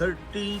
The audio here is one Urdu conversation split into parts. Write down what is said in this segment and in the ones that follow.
30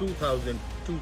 2002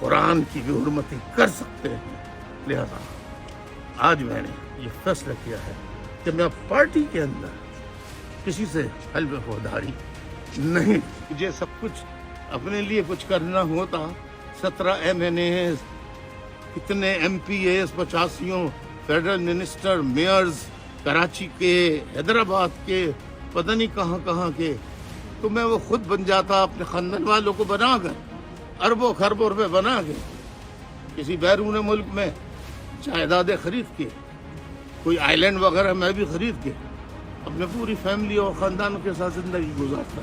قرآن کی بھی حرمتی کر سکتے ہیں. لہذا آج میں نے یہ فیصلہ کیا ہے کہ میں پارٹی کے اندر کسی سے حلف وفاداری نہیں. مجھے سب کچھ اپنے لیے کچھ کرنا ہوتا 17 MNAs، کتنے MPAs 85 federal minister, measures Karachi کے، حیدرآباد کے، پتہ نہیں کہاں کہاں کے، تو میں وہ خود بن جاتا اپنے خاندان والوں کو بنا کر، اربوں خربوں روپے بنا کے، کسی بیرون ملک میں جائیدادیں خرید کے، کوئی آئی لینڈ وغیرہ میں بھی خرید کے اپنے پوری فیملی اور خاندانوں کے ساتھ زندگی گزارتا ہے.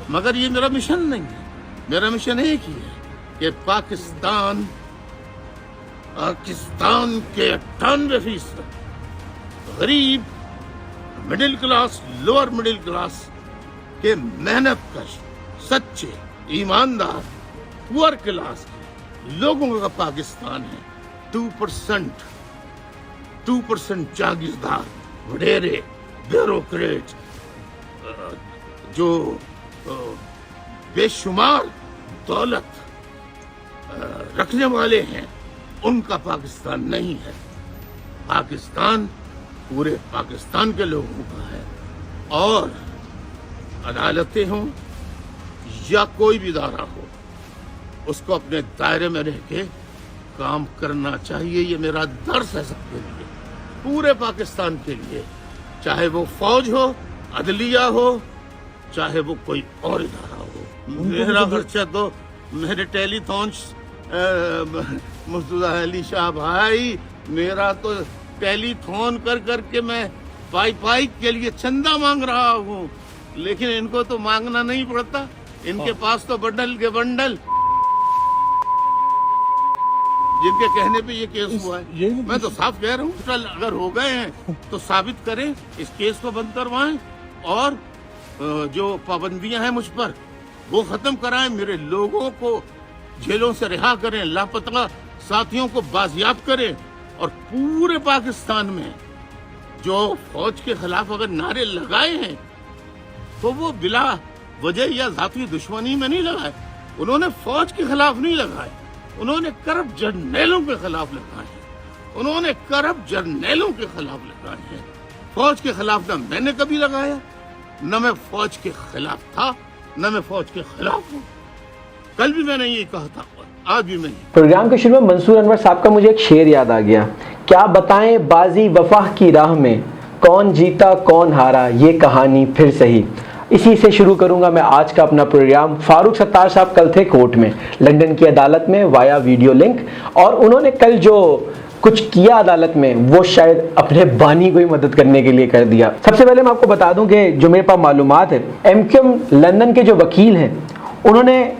مگر یہ میرا مشن نہیں ہے. میرا مشن ایک ہی ہے کہ پاکستان کے 98% غریب، middle class, lower middle class کے محنت کش، سچے، ایماندار، پور کلاس لوگوں کا پاکستان ہے. 2% جاگیردار، وڈیرے، بیوروکریٹ، جو بے شمار دولت رکھنے والے ہیں، ان کا پاکستان نہیں ہے. پاکستان پورے پاکستان کے لوگوں کا ہے. اور عدالتیں ہوں یا کوئی بھی ادارہ ہو، اس کو اپنے دائرے میں رہ کے کام کرنا چاہیے. یہ میرا درس ہے سب کے لیے، پورے پاکستان کے لیے، چاہے وہ فوج ہو، عدلیہ ہو، چاہے وہ کوئی اور ادارہ ہو. میرا خرچہ تو میرے ٹیلی تھون مرتضیٰ علی شاہ بھائی، میرا تو ٹیلی تھون کر کر کے میں پائی کے لیے چندہ مانگ رہا ہوں. لیکن ان کو تو مانگنا نہیں پڑتا، ان کے پاس تو بنڈل کے بنڈل، جن کے کہنے پہ یہ کیس ہوا ہے. میں تو صاف کہہ رہا ہوں، اگر ہو گئے ہیں تو ثابت کریں، اس کیس کو بند کروائیں، اور جو پابندیاں ہیں مجھ پر وہ ختم کرائیں. میرے لوگوں کو جیلوں سے رہا کریں، لاپتہ ساتھیوں کو بازیاب کریں. اور پورے پاکستان میں جو فوج کے خلاف اگر نعرے لگائے ہیں تو وہ بلا وجہ یا ذاتی دشمنی میں نہیں لگائے. انہوں نے فوج کے خلاف نہیں لگائے، انہوں نے کرپٹ جرنیلوں کے خلاف لگائے ہیں. انہوں نے کرپٹ جرنیلوں کے خلاف لگائے ہیں. فوج کے خلاف نہ میں نے کبھی لگایا، نہ میں فوج کے خلاف تھا، نہ میں فوج کے خلاف ہوں. کل بھی میں نے یہ کہا تھا، آج بھی میں. پروگرام کے شروع میں منصور انور صاحب کا مجھے ایک شعر یاد آ گیا. کیا بتائیں بازی وفا کی راہ میں، کون جیتا کون ہارا یہ کہانی پھر سہی. اسی سے شروع کروں گا میں آج کا اپنا پروگرام. فاروق ستار صاحب کل تھے کورٹ میں، لندن کی عدالت میں وایا ویڈیو لنک، اور انہوں نے کل جو کچھ کیا عدالت میں وہ شاید اپنے بانی کو ہی مدد کرنے کے لیے کر دیا. سب سے پہلے میں آپ کو بتا دوں کہ جو میرے پاس معلومات ہے، MQM لندن کے جو وکیل ہیں انہوں نے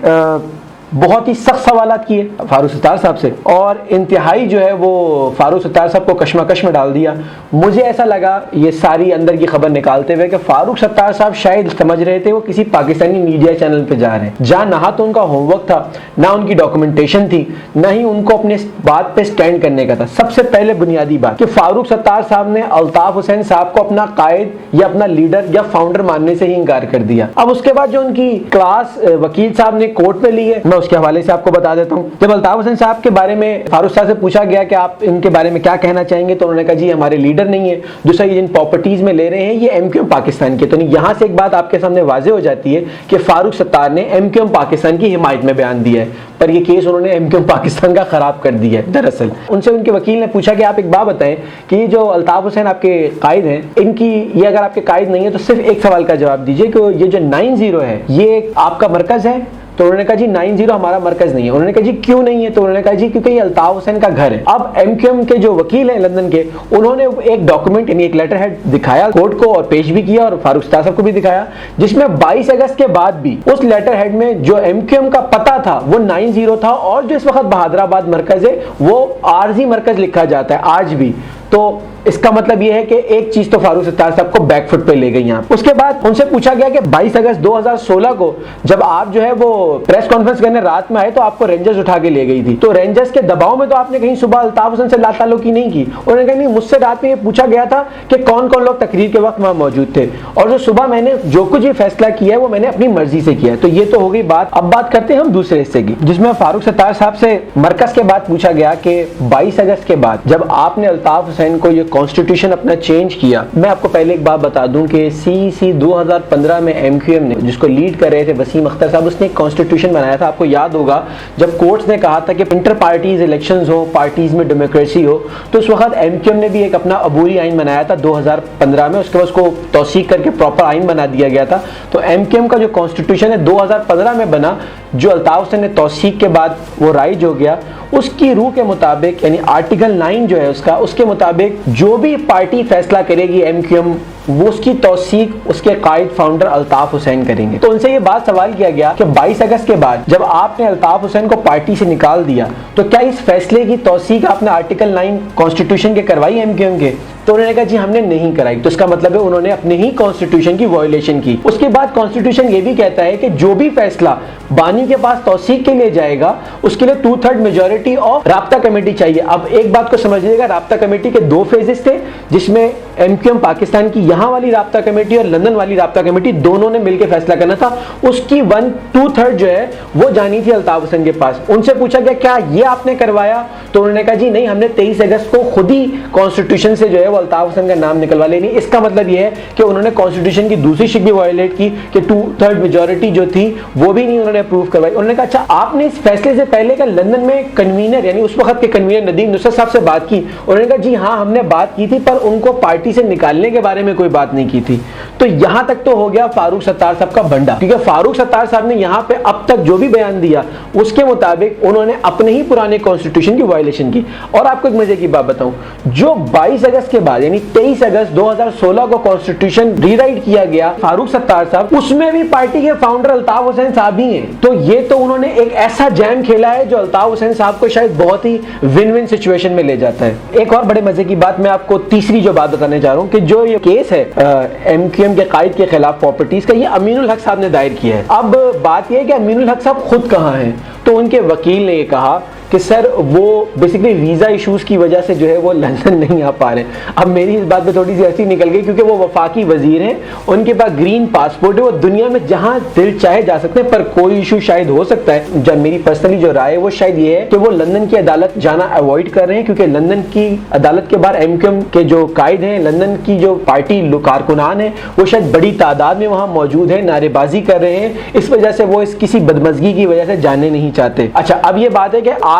بہت ہی سخت سوالات کیے فاروق ستار صاحب سے، اور انتہائی جو ہے وہ فاروق ستار صاحب کو کشمکش میں ڈال دیا. مجھے ایسا لگا یہ ساری اندر کی خبر نکالتے ہوئے کہ فاروق ستار صاحب شاید سمجھ رہے تھے وہ کسی پاکستانی میڈیا چینل پہ جا رہے ہیں، جہاں نہ تو ان کا ہوم ورک تھا، نہ ان کی ڈاکومنٹیشن تھی، نہ ہی ان کو اپنے بات پہ سٹینڈ کرنے کا تھا. سب سے پہلے بنیادی بات کہ فاروق ستار صاحب نے الطاف حسین صاحب کو اپنا قائد یا اپنا لیڈر یا فاؤنڈر ماننے سے ہی انکار کر دیا. اب اس کے بعد جو ان کی کلاس وکیل صاحب نے کورٹ میں لی ہے، میں اس کے حوالے سے آپ کو بتا دیتا ہوں. جب الطاف حسین صاحب کے بارے میں فاروق صاحب سے پوچھا گیا کہ آپ ان کے بارے میں کیا کہنا چاہیں گے، تو انہوں نے کہا جی ہمارے لیڈر نہیں ہے، دوسرا یہ جن پراپرٹیز میں لے رہے ہیں یہ MQM پاکستان کے. تو یہاں سے ایک بات آپ کے سامنے واضح ہو جاتی ہے کہ فاروق ستار نے MQM پاکستان کی حمایت میں بیان دیا ہے، پر یہ کیس انہوں نے MQM پاکستان کا خراب کر دیا ہے. دراصل ان سے ان کے وکیل نے پوچھا کہ آپ ایک بات بتائیں کہ یہ جو الطاف حسین آپ کے قائد ہیں، ان کی یہ اگر آپ کے قائد نہیں ہے تو صرف ایک سوال کا جواب دیجئے کہ یہ جو 90 ہے یہ آپ کا مرکز ہے. تو انہوں نے کہا جی 90 ہمارا مرکز نہیں ہے. انہوں نے کہا جی کیوں نہیں ہے؟ تو انہوں نے کہا جی کیونکہ یہ الطاف حسین کا گھر ہے. اب MQM کے جو وکیل ہیں لندن کے، انہوں نے ایک ڈاکومنٹ یعنی ایک لیٹر ہیڈ دکھایا کورٹ کو اور پیش بھی کیا اور فاروق ستار صاحب کو بھی دکھایا، جس میں 22 اگست کے بعد بھی اس لیٹر ہیڈ میں جو MQM کا پتہ تھا وہ 90 تھا، اور جو اس وقت بہادر آباد مرکز ہے وہ عارضی مرکز لکھا جاتا ہے آج بھی. تو اس کا مطلب یہ ہے کہ ایک چیز تو فاروق ستار صاحب کو بیک فٹ پہ لے گئی یہاں. اس کے بعد ان سے پوچھا گیا کہ 22 اگست 2016 کو جب آپ جو ہے وہ پریس کانفرنس کرنے رات میں آئے تو آپ کو رینجرز اٹھا کے لے گئی تھی, تو رینجرز کے دباؤ میں تو آپ نے کہیں صبح الطاف حسین سے لا تعلقی نہیں کی. انہوں نے کہا نہیں, مجھ سے رات میں یہ پوچھا گیا تھا کہ کون کون لوگ تقریر کے وقت وہاں موجود تھے, اور جو صبح میں نے جو کچھ یہ فیصلہ کیا ہے وہ میں نے اپنی مرضی سے کیا ہے. تو یہ تو ہو گئی بات. اب بات کرتے ہیں ہم دوسرے حصے کی, جس میں فاروق ستار صاحب سے مرکز کے بعد پوچھا گیا کہ 22 اگست کے بعد جب آپ نے الطاف حسین کو یہ کانسٹیٹیوشن اپنا چینج کیا. میں آپ کو پہلے ایک بات بتا دوں کہ سی 2015 میں ایم کیو ایم نے, جس کو لیڈ کر رہے تھے وسیم اختر صاحب, اس نے ایک کانسٹیٹیوشن بنایا تھا. آپ کو یاد ہوگا جب کورٹس نے کہا تھا کہ انٹر پارٹیز الیکشنز ہو, پارٹیز میں ڈیموکریسی ہو, تو اس وقت ایم کیو ایم نے بھی ایک اپنا عبوری آئین بنایا تھا 2015 میں. اس کے بعد اس کو توثیق کر کے پراپر آئین بنا دیا گیا تھا. تو ایم کیو ایم کا جو کانسٹیٹیوشن ہے 2015 میں بنا, جو الطاف حسین نے توثیق کے بعد وہ رائج ہو گیا, اس کی روح کے مطابق یعنی آرٹیکل 9 جو ہے اس کے مطابق جو بھی پارٹی فیصلہ کرے گی ایم کیو ایم, وہ اس کی توثیق اس کے قائد فاؤنڈر الطاف حسین کریں گے. تو ان سے یہ بات سوال کیا گیا کہ 22 اگست کے بعد جب آپ نے الطاف حسین کو پارٹی سے نکال دیا تو کیا اس فیصلے کی توثیق آپ نے آرٹیکل 9 کانسٹیٹیوشن کے کروائی ایم کیو ایم کے؟ تو انہوں نے کہا جی ہم نے نہیں کرائی. تو اس کا مطلب ہے انہوں نے اپنے ہی کانسٹیٹیوشن کی وائلیشن کی. اس کے بعد کانسٹیٹیوشن یہ بھی کہتا ہے کہ جو بھی فیصلہ بانی کے پاس توثیق کے لیے جائے گا اس کے لیے 2/3 میجورٹی اور رابطہ کمیٹی چاہیے. اب ایک بات کو سمجھ لیجیے گا, رابطہ کمیٹی کے 2 فیزز تھے, جس میں ایم کیو ایم پاکستان کی یہاں والی رابطہ کمیٹی اور لندن والی رابطہ کمیٹی دونوں نے مل کے فیصلہ کرنا تھا. اس کی 1/2 جو ہے وہ جانی تھی الطاف حسین کے پاس. ان سے پوچھا گیا کیا یہ آپ نے کروایا؟ تو انہوں نے کہا جی نہیں, ہم نے 23 اگست کو خود ہی کانسٹیٹیوشن سے جو ہے وہ الطاف حسین کا نام نکلوا لینی. اس کا مطلب یہ ہے کہ انہوں نے کانسٹیٹیوشن کی دوسری شق بھی وائلیٹ کی کہ 2/3 میجورٹی جو تھی وہ بھی نہیں انہوں نے اپروو کروائی. انہوں نے کہا اچھا آپ نے اس فیصلے سے پہلے کا لندن میں کنوینر یعنی اس وقت کے کنوینر ندیم نصرت صاحب سے بات کی؟ انہوں نے کہا جی ہاں ہم نے بات کی تھی, پر ان کو پارٹی سے نکالنے کے بارے میں کوئی بات نہیں کی تھی. تو یہاں تک تو ہو گیا فاروق ستار صاحب کا بنڈا, کیونکہ فاروق ستار صاحب نے یہاں پہ اب تک جو بھی بیان دیا اس کے مطابق انہوں نے اپنے ہی پرانے کانسٹیٹیوشن کی وائلیشن کی. اور آپ کو ایک مزے کی بات بتاؤں, جو 22 اگست کے بعد یعنی 23 اگست 2016 کو کانسٹیٹیوشن ری رائٹ کیا گیا فاروق ستار صاحب, اس میں بھی پارٹی کے فاؤنڈر الطاف حسین صاحب ہی ہیں. تو یہ تو انہوں نے ایک ایسا جیم کھیلا ہے جو الطاف حسین صاحب کو شاید بہت ہی ون ون سچویشن میں لے جاتا ہے. ایک اور بڑے مزے کی بات میں آپ کو تیسری جو بات بتانے جا رہا ہوں کہ جو یہ کیس ہے ایم کیو ایم کے قائد کے خلاف پراپرٹیز کا, یہ امین الحق صاحب نے دائر کیا ہے. اب بات یہ ہے کہ امین الحق صاحب خود کہاں ہیں؟ تو ان کے وکیل نے یہ کہا کہ سر وہ بیسیکلی ویزا ایشوز کی وجہ سے جو ہے وہ لندن نہیں آ پا رہے. اب میری اس بات پہ تھوڑی سی ہنسی نکل گئی کیونکہ وہ وفاقی وزیر ہیں, ان کے پاس گرین پاسپورٹ ہے, وہ دنیا میں جہاں دل چاہے جا سکتے ہیں, پر کوئی ایشو شاید ہو سکتا ہے. جب میری پرسنلی جو رائے وہ شاید یہ ہے کہ وہ لندن کی عدالت جانا اوائڈ کر رہے ہیں, کیونکہ لندن کی عدالت کے باہر ایم کیو ایم کے جو قائد ہیں, لندن کی جو پارٹی کارکنان ہیں, وہ شاید بڑی تعداد میں وہاں موجود ہیں, نعرے بازی کر رہے ہیں, اس وجہ سے وہ اس کسی بدمزگی کی وجہ سے جانے نہیں چاہتے. اچھا اب یہ بات ہے کہ آج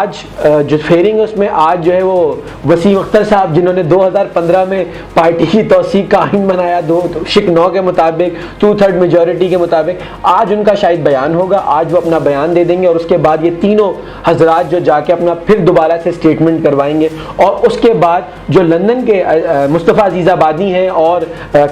جو فیرنگ ہے اس میں آج جو ہے وہ وسیم اختر صاحب جنہوں نے 2015 میں پارٹی کی توثیق کا آئین بنایا 2/9 کے مطابق 2/3 میجورٹی کے مطابق, آج ان کا شاید بیان ہوگا, آج وہ اپنا بیان دے دیں گے, اور اس کے بعد یہ تینوں حضرات جو جا کے اپنا پھر دوبارہ سے اسٹیٹمنٹ کروائیں گے. اور اس کے بعد جو لندن کے مصطفیٰ عزیز آبادی ہیں اور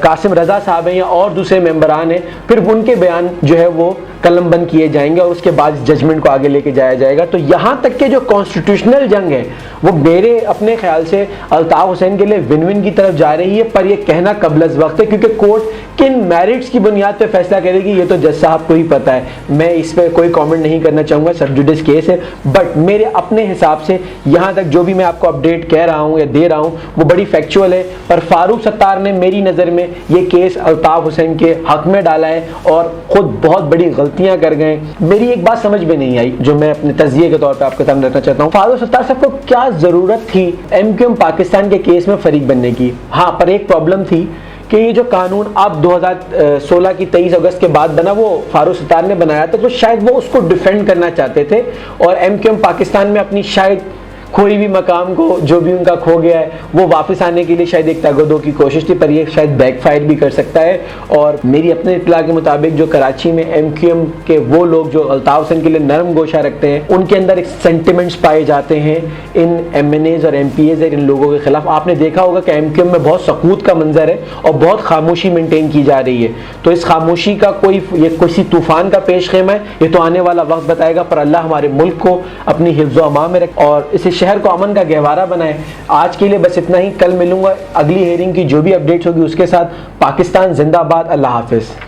قاسم رضا صاحب ہیں یا اور دوسرے ممبران ہیں, پھر ان کے بیان جو ہے وہ قلم بند کیے جائیں گے اور اس کے بعد ججمنٹ کو آگے لے کے جایا جائے گا. تو یہاں تک کہ جو کانسٹیٹیوشنل جنگ ہے وہ میرے اپنے خیال سے الطاف حسین کے لیے ون ون کی طرف جا رہی ہے, پر یہ کہنا قبل از وقت ہے کیونکہ کورٹ کن میرٹس کی بنیاد پہ فیصلہ کرے گی یہ تو جج صاحب کو ہی پتہ ہے. میں اس پہ کوئی کامنٹ نہیں کرنا چاہوں گا, سب جوڈس کیس ہے, بٹ میرے اپنے حساب سے یہاں تک جو بھی میں آپ کو اپڈیٹ کہہ رہا ہوں یا دے رہا ہوں وہ بڑی فیکچوئل ہے. پر فاروق ستار نے میری نظر میں یہ کیس الطاف حسین کے حق میں ڈالا ہے اور خود بہت بڑی غلطیاں کر گئے. میری ایک بات سمجھ میں نہیں آئی جو میں اپنے تجزیے کے طور پہ آپ کے سامنے رکھنا چاہتا ہوں, فاروق ستار صاحب کو کیا ضرورت تھی ایم کیو ایم پاکستان کے کیس میں فریق بننے کی؟ ہاں پر ایک پرابلم تھی کہ یہ جو قانون اب 2016 کی 23 اگست کے بعد بنا وہ فاروق ستار نے بنایا تھا, تو شاید وہ اس کو ڈیفینڈ کرنا چاہتے تھے اور ایم کیو ایم پاکستان میں اپنی شاید کوئی بھی مقام کو جو بھی ان کا کھو گیا ہے وہ واپس آنے کے لیے شاید ایک تگ و دو کی کوشش تھی, پر یہ شاید بیک فائر بھی کر سکتا ہے. اور میری اپنے اطلاع کے مطابق جو کراچی میں ایم کیو ایم کے وہ لوگ جو الطاف حسین کے لیے نرم گوشہ رکھتے ہیں ان کے اندر ایک سینٹیمنٹس پائے جاتے ہیں ان ایم این ایز اور ایم پی ایز ان لوگوں کے خلاف. آپ نے دیکھا ہوگا کہ ایم کیو ایم میں بہت سکوت کا منظر ہے اور بہت خاموشی مینٹین کی جا رہی ہے. تو اس خاموشی کا یہ کسی طوفان کا پیش خیمہ ہے, یہ تو آنے والا وقت بتائے گا, پر اللہ ہمارے ملک کو اپنی حفظ و امان میں رکھے اور اس شہر کو امن کا گہوارہ بنائیں۔ آج کے لیے بس اتنا ہی، کل ملوں گا اگلی ہیئرنگ کی جو بھی اپڈیٹس ہوگی اس کے ساتھ۔ پاکستان زندہ باد، اللہ حافظ۔